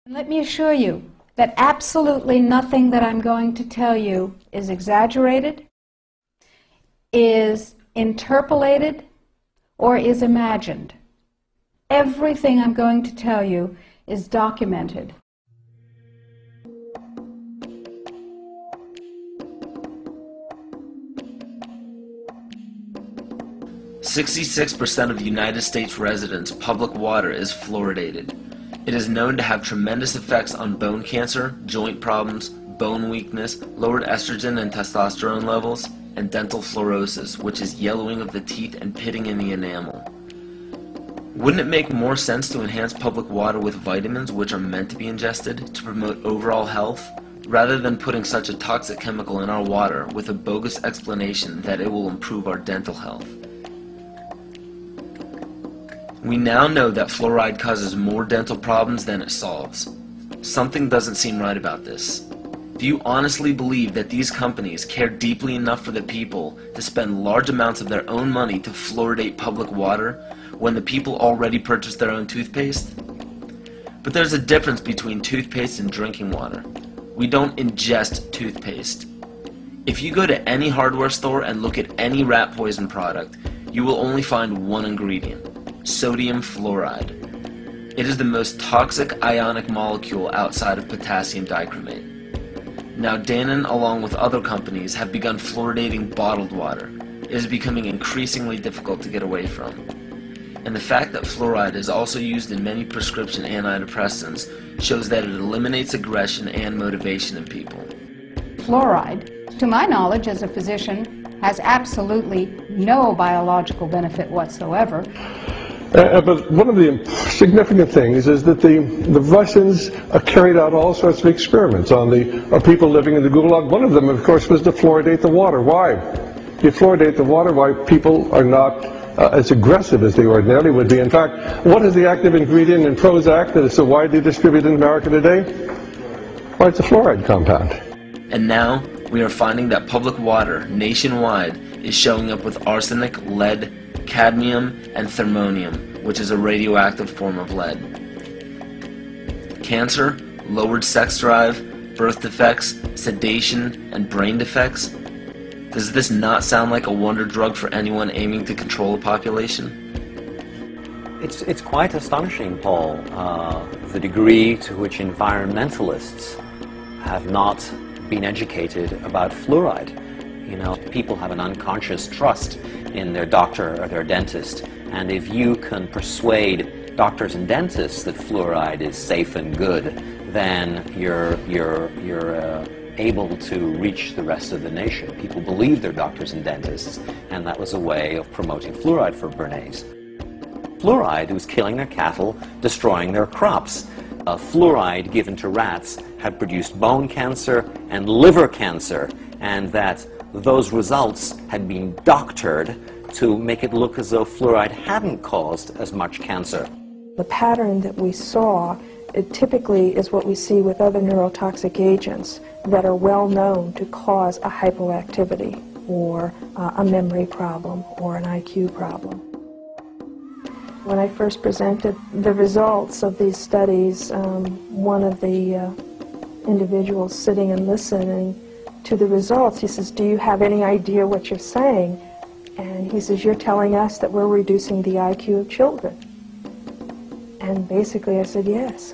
Let me assure you that absolutely nothing that I'm going to tell you is exaggerated, is interpolated, or is imagined. Everything I'm going to tell you is documented. "66% of United States residents' public water is fluoridated. It is known to have tremendous effects on bone cancer, joint problems, bone weakness, lowered estrogen and testosterone levels, and dental fluorosis, which is yellowing of the teeth and pitting in the enamel. Wouldn't it make more sense to enhance public water with vitamins which are meant to be ingested to promote overall health, rather than putting such a toxic chemical in our water with a bogus explanation that it will improve our dental health? We now know that fluoride causes more dental problems than it solves. Something doesn't seem right about this. Do you honestly believe that these companies care deeply enough for the people to spend large amounts of their own money to fluoridate public water when the people already purchase their own toothpaste? But there's a difference between toothpaste and drinking water. We don't ingest toothpaste. If you go to any hardware store and look at any rat poison product, you will only find one ingredient: sodium fluoride. It is the most toxic ionic molecule outside of potassium dichromate. Now Dannon, along with other companies, have begun fluoridating bottled water. It is becoming increasingly difficult to get away from. And the fact that fluoride is also used in many prescription antidepressants shows that it eliminates aggression and motivation in people. Fluoride, to my knowledge as a physician, has absolutely no biological benefit whatsoever. But one of the significant things is that the Russians carried out all sorts of experiments on the people living in the Gulag. One of them, of course, was to fluoridate the water. Why? You fluoridate the water, why people are not as aggressive as they ordinarily would be. In fact, what is the active ingredient in Prozac that is so widely distributed in America today? Well, it's a fluoride compound. And now we are finding that public water nationwide is showing up with arsenic, lead, cadmium, and thermonium, which is a radioactive form of lead. Cancer, lowered sex drive, birth defects, sedation, and brain defects. Does this not sound like a wonder drug for anyone aiming to control a population? It's quite astonishing, Paul, the degree to which environmentalists have not been educated about fluoride. You know, people have an unconscious trust in their doctor or their dentist, and if you can persuade doctors and dentists that fluoride is safe and good, then you're able to reach the rest of the nation. People believe their doctors and dentists, and that was a way of promoting fluoride for Bernays. Fluoride was killing their cattle, destroying their crops. Fluoride given to rats had produced bone cancer and liver cancer, and that those results had been doctored to make it look as though fluoride hadn't caused as much cancer. The pattern that we saw, it typically is what we see with other neurotoxic agents that are well known to cause a hypoactivity or a memory problem or an IQ problem. When I first presented the results of these studies, one of the individuals sitting and listening to the results, he says, "Do you have any idea what you're saying?" And he says, "You're telling us that we're reducing the IQ of children." And basically I said, yes.